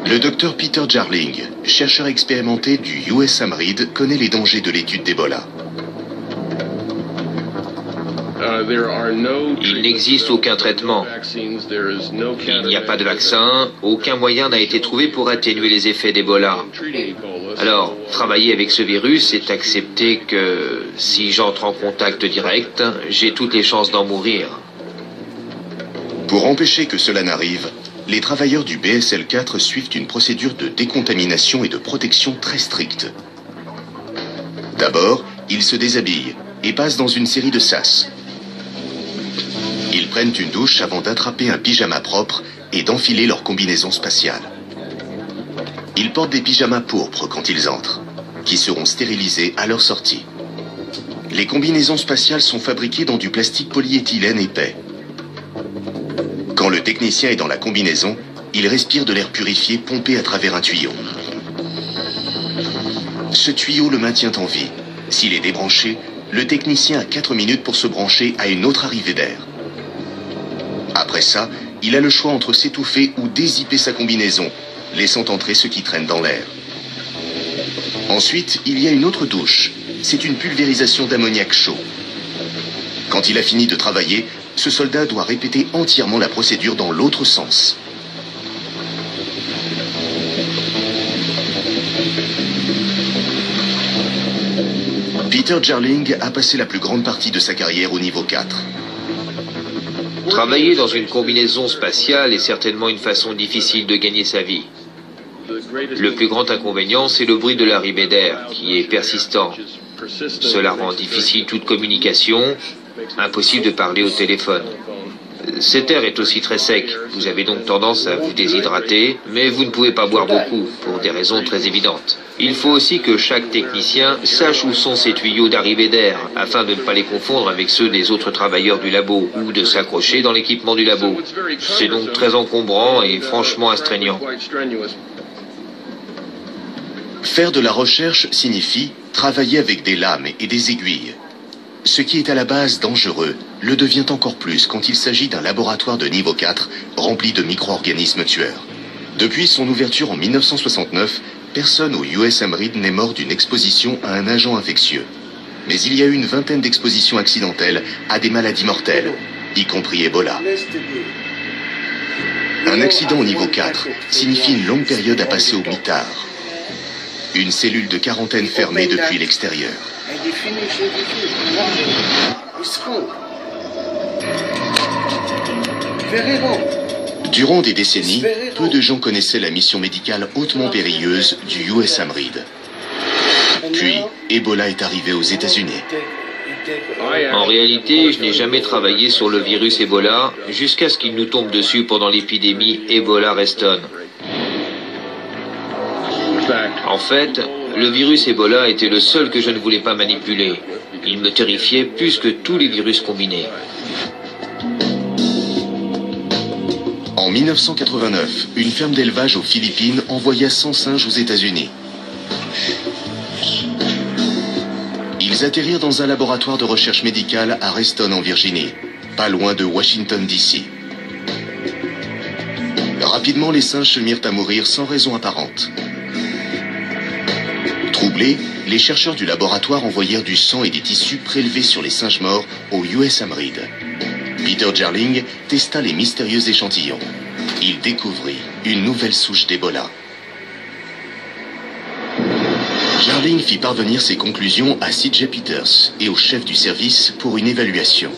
[SPEAKER 5] Le docteur Peter Jarling, chercheur expérimenté du USAMRIID, connaît les dangers de l'étude d'Ebola.
[SPEAKER 8] Il n'existe aucun traitement. Il n'y a pas de vaccin, aucun moyen n'a été trouvé pour atténuer les effets d'Ebola. Alors, travailler avec ce virus, c'est accepter que si j'entre en contact direct, j'ai toutes les chances d'en mourir.
[SPEAKER 5] Pour empêcher que cela n'arrive, les travailleurs du BSL-4 suivent une procédure de décontamination et de protection très stricte. D'abord, ils se déshabillent et passent dans une série de sas. Ils prennent une douche avant d'attraper un pyjama propre et d'enfiler leur combinaison spatiale. Ils portent des pyjamas pourpres quand ils entrent, qui seront stérilisés à leur sortie. Les combinaisons spatiales sont fabriquées dans du plastique polyéthylène épais. Quand le technicien est dans la combinaison, il respire de l'air purifié pompé à travers un tuyau. Ce tuyau le maintient en vie. S'il est débranché, le technicien a 4 minutes pour se brancher à une autre arrivée d'air. Après ça, il a le choix entre s'étouffer ou dézipper sa combinaison, laissant entrer ce qui traîne dans l'air. Ensuite, il y a une autre douche. C'est une pulvérisation d'ammoniac chaud. Quand il a fini de travailler, ce soldat doit répéter entièrement la procédure dans l'autre sens. Peter Jarling a passé la plus grande partie de sa carrière au niveau 4.
[SPEAKER 8] Travailler dans une combinaison spatiale est certainement une façon difficile de gagner sa vie. Le plus grand inconvénient, c'est le bruit de l'arrivée d'air, qui est persistant. Cela rend difficile toute communication, impossible de parler au téléphone. Cet air est aussi très sec, vous avez donc tendance à vous déshydrater, mais vous ne pouvez pas boire beaucoup, pour des raisons très évidentes. Il faut aussi que chaque technicien sache où sont ses tuyaux d'arrivée d'air, afin de ne pas les confondre avec ceux des autres travailleurs du labo, ou de s'accrocher dans l'équipement du labo. C'est donc très encombrant et franchement astreignant.
[SPEAKER 5] Faire de la recherche signifie travailler avec des lames et des aiguilles. Ce qui est à la base dangereux le devient encore plus quand il s'agit d'un laboratoire de niveau 4 rempli de micro-organismes tueurs. Depuis son ouverture en 1969, personne au USAMRIID n'est mort d'une exposition à un agent infectieux. Mais il y a eu une vingtaine d'expositions accidentelles à des maladies mortelles, y compris Ebola. Un accident au niveau 4 signifie une longue période à passer au mitard. Une cellule de quarantaine fermée depuis l'extérieur. Durant des décennies, peu de gens connaissaient la mission médicale hautement périlleuse du USAMRIID. Puis, Ebola est arrivé aux États-Unis.
[SPEAKER 8] En réalité, je n'ai jamais travaillé sur le virus Ebola jusqu'à ce qu'il nous tombe dessus pendant l'épidémie Ebola-Reston. En fait, le virus Ebola était le seul que je ne voulais pas manipuler. Il me terrifiait plus que tous les virus combinés.
[SPEAKER 5] En 1989, une ferme d'élevage aux Philippines envoya 100 singes aux États-Unis. Ils atterrirent dans un laboratoire de recherche médicale à Reston en Virginie, pas loin de Washington DC. Rapidement, les singes se mirent à mourir sans raison apparente. Troublés, les chercheurs du laboratoire envoyèrent du sang et des tissus prélevés sur les singes morts au USAMRIID. Peter Jarling testa les mystérieux échantillons. il découvrit une nouvelle souche d'Ebola. Jarling fit parvenir ses conclusions à C.J. Peters et au chef du service pour une évaluation.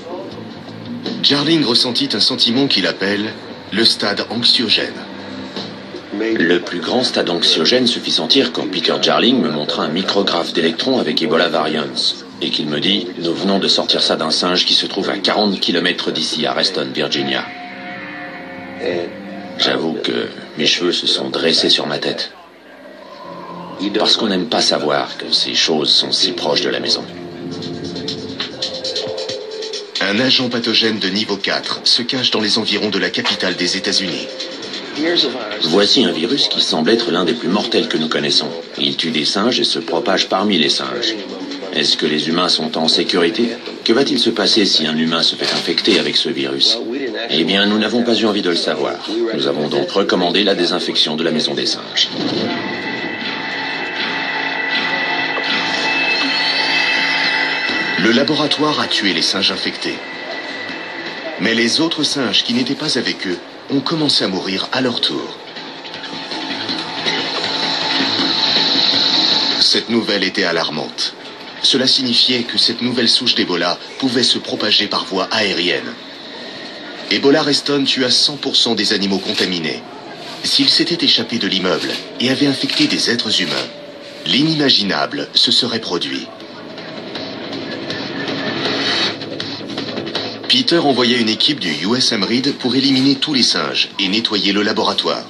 [SPEAKER 5] Jarling ressentit un sentiment qu'il appelle le stade anxiogène.
[SPEAKER 10] Le plus grand stade anxiogène se fit sentir quand Peter Jarling me montra un micrographe d'électrons avec Ebola Variants et qu'il me dit « Nous venons de sortir ça d'un singe qui se trouve à 40 km d'ici, à Reston, Virginia. » J'avoue que mes cheveux se sont dressés sur ma tête. Parce qu'on n'aime pas savoir que ces choses sont si proches de la maison.
[SPEAKER 5] Un agent pathogène de niveau 4 se cache dans les environs de la capitale des États-Unis.
[SPEAKER 10] Voici un virus qui semble être l'un des plus mortels que nous connaissons. Il tue des singes et se propage parmi les singes. Est-ce que les humains sont en sécurité? Que va-t-il se passer si un humain se fait infecter avec ce virus? Eh bien, nous n'avons pas eu envie de le savoir. Nous avons donc recommandé la désinfection de la maison des singes.
[SPEAKER 5] Le laboratoire a tué les singes infectés. Mais les autres singes qui n'étaient pas avec eux ont commencé à mourir à leur tour. Cette nouvelle était alarmante. Cela signifiait que cette nouvelle souche d'Ebola pouvait se propager par voie aérienne. Ebola Reston tua 100% des animaux contaminés. S'il s'était échappé de l'immeuble et avait infecté des êtres humains, l'inimaginable se serait produit. Peter envoya une équipe du USM Reed pour éliminer tous les singes et nettoyer le laboratoire.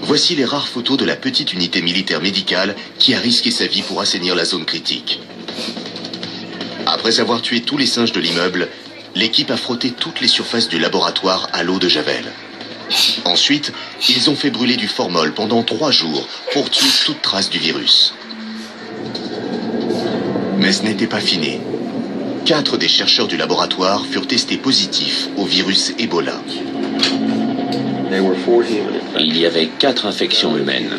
[SPEAKER 5] Voici les rares photos de la petite unité militaire médicale qui a risqué sa vie pour assainir la zone critique. Après avoir tué tous les singes de l'immeuble, l'équipe a frotté toutes les surfaces du laboratoire à l'eau de Javel. Ensuite, ils ont fait brûler du formol pendant 3 jours pour tuer toute trace du virus. Mais ce n'était pas fini. 4 des chercheurs du laboratoire furent testés positifs au virus Ebola.
[SPEAKER 10] Il y avait 4 infections humaines.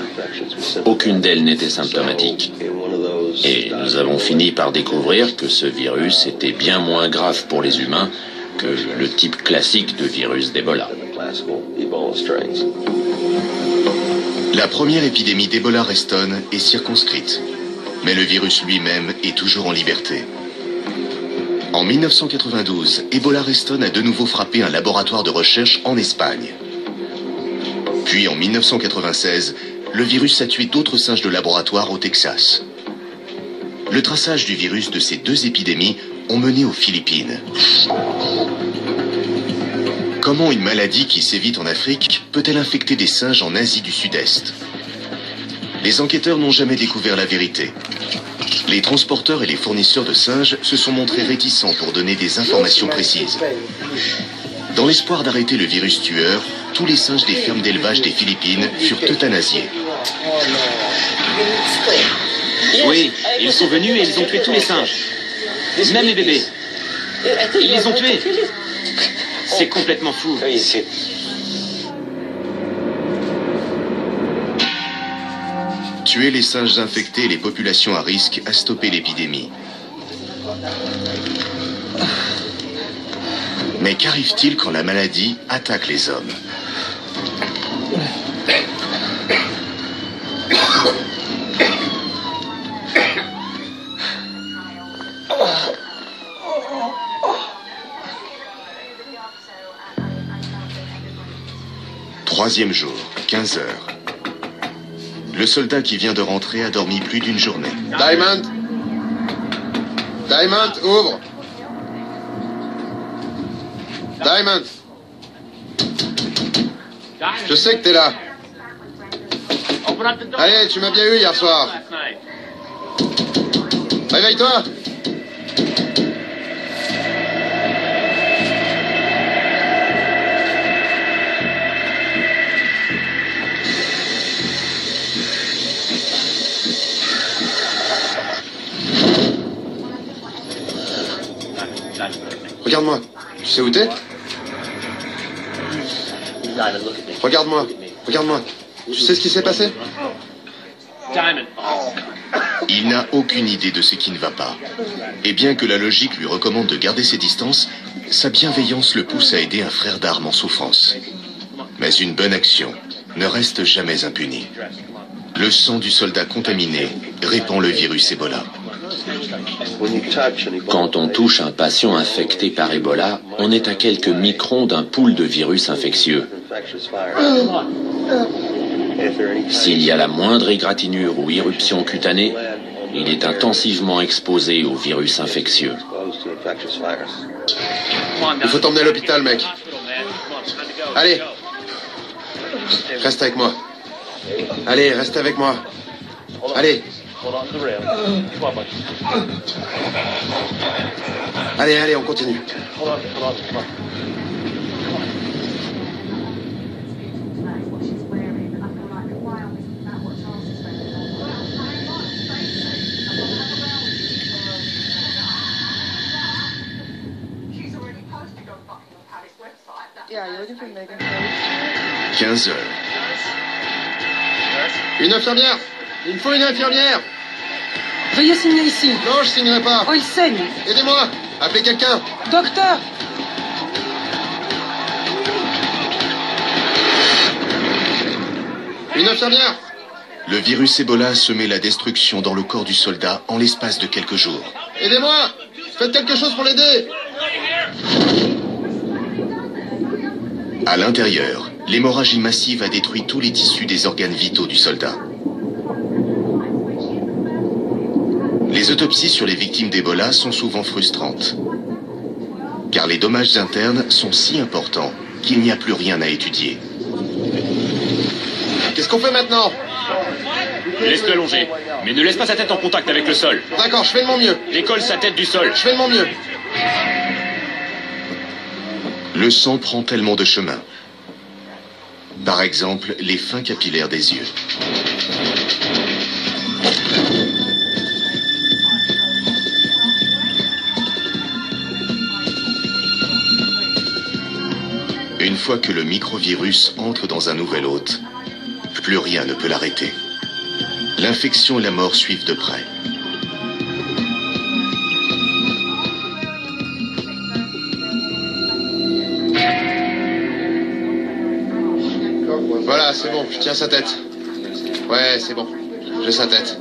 [SPEAKER 10] Aucune d'elles n'était symptomatique. Et nous avons fini par découvrir que ce virus était bien moins grave pour les humains que le type classique de virus d'Ebola.
[SPEAKER 5] La première épidémie d'Ebola Reston est circonscrite, mais le virus lui-même est toujours en liberté. En 1992, Ebola Reston a de nouveau frappé un laboratoire de recherche en Espagne. Puis en 1996, le virus a tué d'autres singes de laboratoire au Texas. Le traçage du virus de ces 2 épidémies ont mené aux Philippines. Comment une maladie qui sévit en Afrique peut-elle infecter des singes en Asie du Sud-Est? Les enquêteurs n'ont jamais découvert la vérité. Les transporteurs et les fournisseurs de singes se sont montrés réticents pour donner des informations précises. Dans l'espoir d'arrêter le virus tueur, tous les singes des fermes d'élevage des Philippines furent euthanasiés.
[SPEAKER 7] Oui, ils sont venus et ils ont tué tous les singes. Même les bébés. Ils les ont tués. C'est complètement fou.
[SPEAKER 5] Tuer les singes infectés et les populations à risque a stoppé l'épidémie. Mais qu'arrive-t-il quand la maladie attaque les hommes? Troisième jour, 15 heures. Le soldat qui vient de rentrer a dormi plus d'une journée.
[SPEAKER 11] Diamond! Diamond, ouvre! Diamond! Je sais que t'es là. Allez, tu m'as bien eu hier soir. Réveille-toi! Regarde-moi. Tu sais où t'es? Regarde-moi. Regarde-moi. Tu sais ce qui s'est passé?
[SPEAKER 5] Il n'a aucune idée de ce qui ne va pas. Et bien que la logique lui recommande de garder ses distances, sa bienveillance le pousse à aider un frère d'armes en souffrance. Mais une bonne action ne reste jamais impunie. Le sang du soldat contaminé répand le virus Ebola.
[SPEAKER 10] Quand on touche un patient infecté par Ebola, on est à quelques microns d'un pool de virus infectieux. S'il y a la moindre égratignure ou irruption cutanée, il est intensivement exposé au virus infectieux.
[SPEAKER 11] Il faut t'emmener à l'hôpital, mec. Allez. Reste avec moi. Allez, reste avec moi. Allez. Allez, allez, on continue.
[SPEAKER 9] Yeah, you're looking for Megan.
[SPEAKER 5] 15 heures.
[SPEAKER 11] Une infirmière. Il me faut une infirmière.
[SPEAKER 9] Veuillez signer ici.
[SPEAKER 11] Non, je signerai pas.
[SPEAKER 9] Oh, il saigne.
[SPEAKER 11] Aidez-moi. Appelez quelqu'un.
[SPEAKER 9] Docteur.
[SPEAKER 11] Une infirmière.
[SPEAKER 5] Le virus Ebola a semé la destruction dans le corps du soldat en l'espace de quelques jours.
[SPEAKER 11] Aidez-moi. Faites quelque chose pour l'aider.
[SPEAKER 5] À l'intérieur, l'hémorragie massive a détruit tous les tissus des organes vitaux du soldat. Les autopsies sur les victimes d'Ebola sont souvent frustrantes, car les dommages internes sont si importants qu'il n'y a plus rien à étudier.
[SPEAKER 11] Qu'est-ce qu'on fait maintenant?
[SPEAKER 7] Laisse-le allonger, mais ne laisse pas sa tête en contact avec le sol.
[SPEAKER 11] D'accord, je fais de mon mieux.
[SPEAKER 7] Décolle sa tête du sol.
[SPEAKER 11] Je fais de mon mieux.
[SPEAKER 5] Le sang prend tellement de chemins. Par exemple, les fins capillaires des yeux. Une fois que le microvirus entre dans un nouvel hôte, plus rien ne peut l'arrêter. L'infection et la mort suivent de près.
[SPEAKER 11] Voilà, c'est bon, je tiens sa tête. Ouais, c'est bon. J'ai sa tête.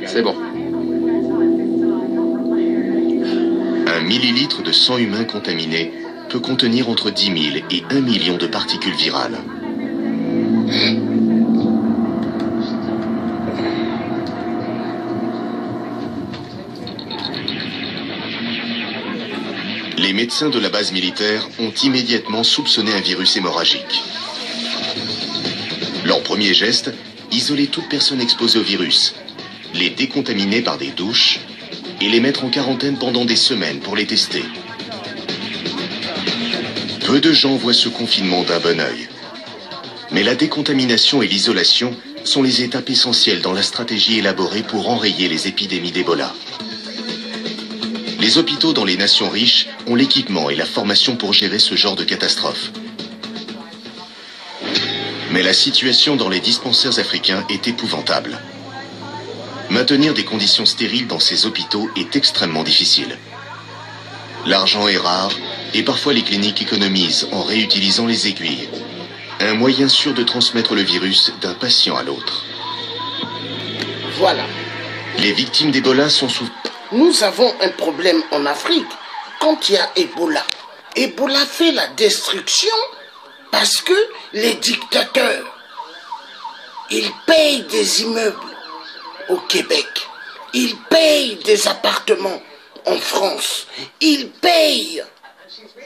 [SPEAKER 11] C'est bon.
[SPEAKER 5] 1 millilitre de sang humain contaminé peut contenir entre 10 000 et 1 million de particules virales. Les médecins de la base militaire ont immédiatement soupçonné un virus hémorragique. Leur premier geste, isoler toute personne exposée au virus, les décontaminer par des douches et les mettre en quarantaine pendant des semaines pour les tester. Peu de gens voient ce confinement d'un bon œil. Mais la décontamination et l'isolation sont les étapes essentielles dans la stratégie élaborée pour enrayer les épidémies d'Ebola. Les hôpitaux dans les nations riches ont l'équipement et la formation pour gérer ce genre de catastrophe. Mais la situation dans les dispensaires africains est épouvantable. Maintenir des conditions stériles dans ces hôpitaux est extrêmement difficile. L'argent est rare et parfois les cliniques économisent en réutilisant les aiguilles. Un moyen sûr de transmettre le virus d'un patient à l'autre.
[SPEAKER 3] Voilà.
[SPEAKER 5] Les victimes d'Ebola sont souvent...
[SPEAKER 3] Nous avons un problème en Afrique quand il y a Ebola. Ebola fait la destruction parce que les dictateurs, ils payent des immeubles au Québec. Ils payent des appartements en France. Ils payent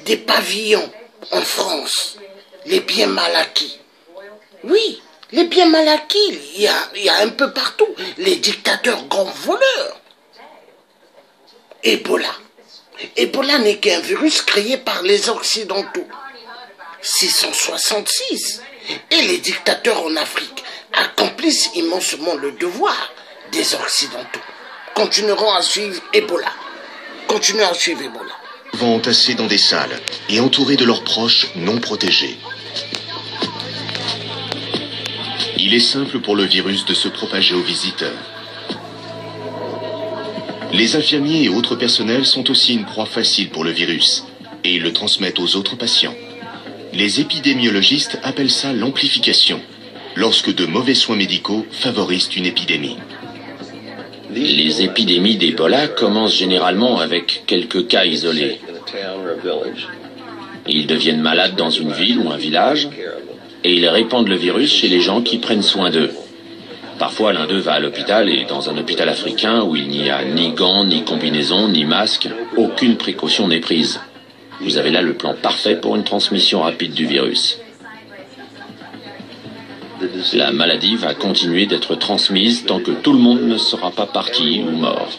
[SPEAKER 3] des pavillons en France. Les biens mal acquis. Oui, les biens mal acquis, il y a un peu partout. Les dictateurs grands voleurs. Ebola. Ebola n'est qu'un virus créé par les Occidentaux. 666. Et les dictateurs en Afrique accomplissent immensement le devoir des Occidentaux. Continueront à suivre Ebola. Continuez à suivre Ebola.
[SPEAKER 5] Vont entassés dans des salles et entourés de leurs proches non protégés. Il est simple pour le virus de se propager aux visiteurs. Les infirmiers et autres personnels sont aussi une proie facile pour le virus et ils le transmettent aux autres patients. Les épidémiologistes appellent ça l'amplification, lorsque de mauvais soins médicaux favorisent une épidémie.
[SPEAKER 10] Les épidémies d'Ebola commencent généralement avec quelques cas isolés. Ils deviennent malades dans une ville ou un village et ils répandent le virus chez les gens qui prennent soin d'eux. Parfois, l'un d'eux va à l'hôpital et dans un hôpital africain où il n'y a ni gants, ni combinaison, ni masque, aucune précaution n'est prise. Vous avez là le plan parfait pour une transmission rapide du virus. La maladie va continuer d'être transmise tant que tout le monde ne sera pas parti ou mort.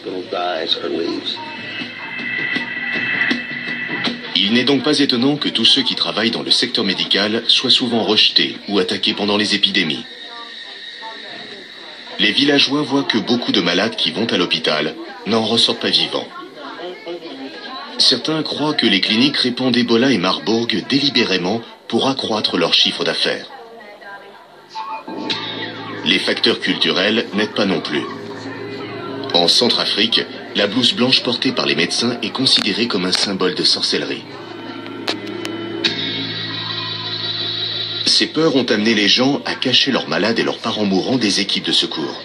[SPEAKER 5] Il n'est donc pas étonnant que tous ceux qui travaillent dans le secteur médical soient souvent rejetés ou attaqués pendant les épidémies. Les villageois voient que beaucoup de malades qui vont à l'hôpital n'en ressortent pas vivants. Certains croient que les cliniques répandent Ebola et Marburg délibérément pour accroître leur chiffre d'affaires. Les facteurs culturels n'aident pas non plus. En Centrafrique, la blouse blanche portée par les médecins est considérée comme un symbole de sorcellerie. Ces peurs ont amené les gens à cacher leurs malades et leurs parents mourants des équipes de secours.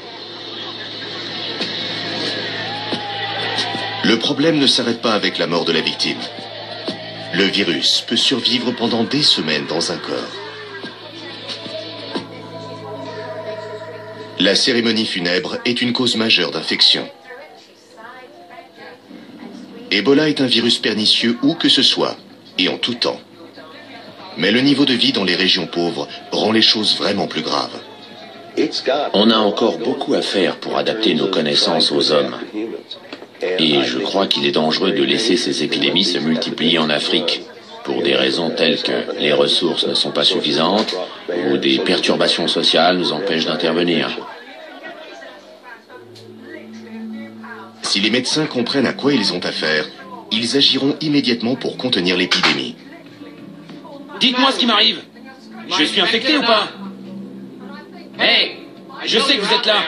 [SPEAKER 5] Le problème ne s'arrête pas avec la mort de la victime. Le virus peut survivre pendant des semaines dans un corps. La cérémonie funèbre est une cause majeure d'infection. Ebola est un virus pernicieux où que ce soit, et en tout temps. Mais le niveau de vie dans les régions pauvres rend les choses vraiment plus graves.
[SPEAKER 10] On a encore beaucoup à faire pour adapter nos connaissances aux hommes. Et je crois qu'il est dangereux de laisser ces épidémies se multiplier en Afrique, pour des raisons telles que les ressources ne sont pas suffisantes ou des perturbations sociales nous empêchent d'intervenir.
[SPEAKER 5] Si les médecins comprennent à quoi ils ont affaire, ils agiront immédiatement pour contenir l'épidémie.
[SPEAKER 7] Dites-moi ce qui m'arrive. Je suis infecté ou pas? Hé, je sais que vous êtes là.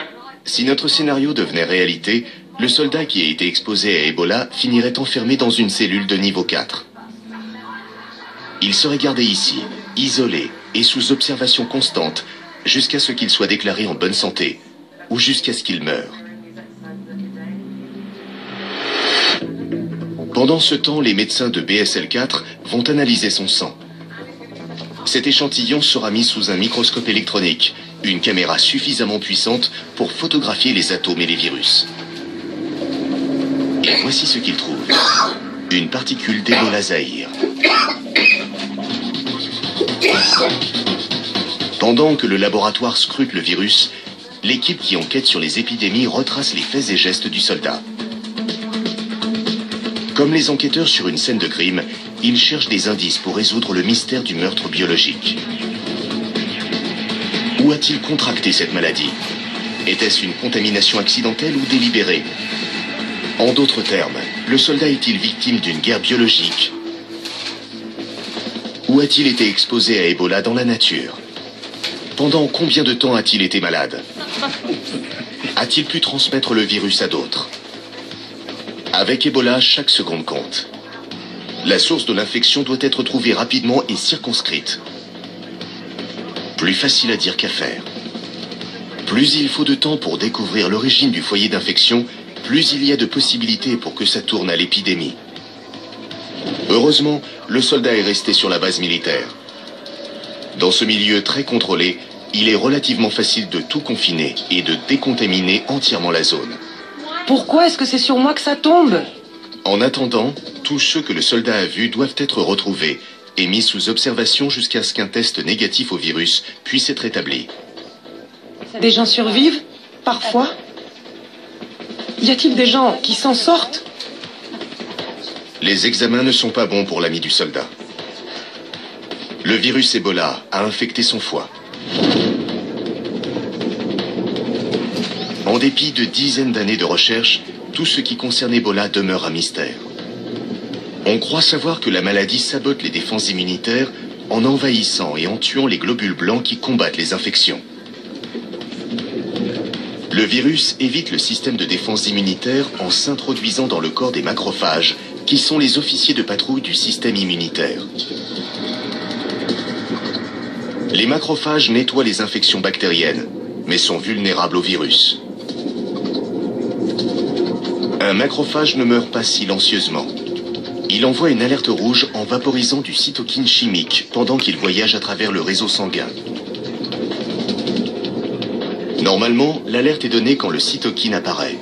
[SPEAKER 5] Si notre scénario devenait réalité, le soldat qui a été exposé à Ebola finirait enfermé dans une cellule de niveau 4. Il serait gardé ici, isolé et sous observation constante, jusqu'à ce qu'il soit déclaré en bonne santé, ou jusqu'à ce qu'il meure. Pendant ce temps, les médecins de BSL-4 vont analyser son sang. Cet échantillon sera mis sous un microscope électronique, une caméra suffisamment puissante pour photographier les atomes et les virus. Et voici ce qu'ils trouvent. Une particule d'Ebola Zahir. Pendant que le laboratoire scrute le virus, l'équipe qui enquête sur les épidémies retrace les faits et gestes du soldat. Comme les enquêteurs sur une scène de crime, ils cherchent des indices pour résoudre le mystère du meurtre biologique. Où a-t-il contracté cette maladie? Était-ce une contamination accidentelle ou délibérée? En d'autres termes, le soldat est-il victime d'une guerre biologique? Ou a-t-il été exposé à Ebola dans la nature? Pendant combien de temps a-t-il été malade? A-t-il pu transmettre le virus à d'autres? Avec Ebola, chaque seconde compte. La source de l'infection doit être trouvée rapidement et circonscrite. Plus facile à dire qu'à faire. Plus il faut de temps pour découvrir l'origine du foyer d'infection, plus il y a de possibilités pour que ça tourne à l'épidémie. Heureusement, le soldat est resté sur la base militaire. Dans ce milieu très contrôlé, il est relativement facile de tout confiner et de décontaminer entièrement la zone.
[SPEAKER 9] Pourquoi est-ce que c'est sur moi que ça tombe?
[SPEAKER 5] En attendant, tous ceux que le soldat a vus doivent être retrouvés et mis sous observation jusqu'à ce qu'un test négatif au virus puisse être établi.
[SPEAKER 9] Des gens survivent? Parfois? Y a-t-il des gens qui s'en sortent?
[SPEAKER 5] Les examens ne sont pas bons pour l'ami du soldat. Le virus Ebola a infecté son foie. En dépit de dizaines d'années de recherche, tout ce qui concerne Ebola demeure un mystère. On croit savoir que la maladie sabote les défenses immunitaires en envahissant et en tuant les globules blancs qui combattent les infections. Le virus évite le système de défense immunitaire en s'introduisant dans le corps des macrophages, qui sont les officiers de patrouille du système immunitaire. Les macrophages nettoient les infections bactériennes, mais sont vulnérables au virus. Un macrophage ne meurt pas silencieusement. Il envoie une alerte rouge en vaporisant du cytokine chimique pendant qu'il voyage à travers le réseau sanguin. Normalement, l'alerte est donnée quand le cytokine apparaît.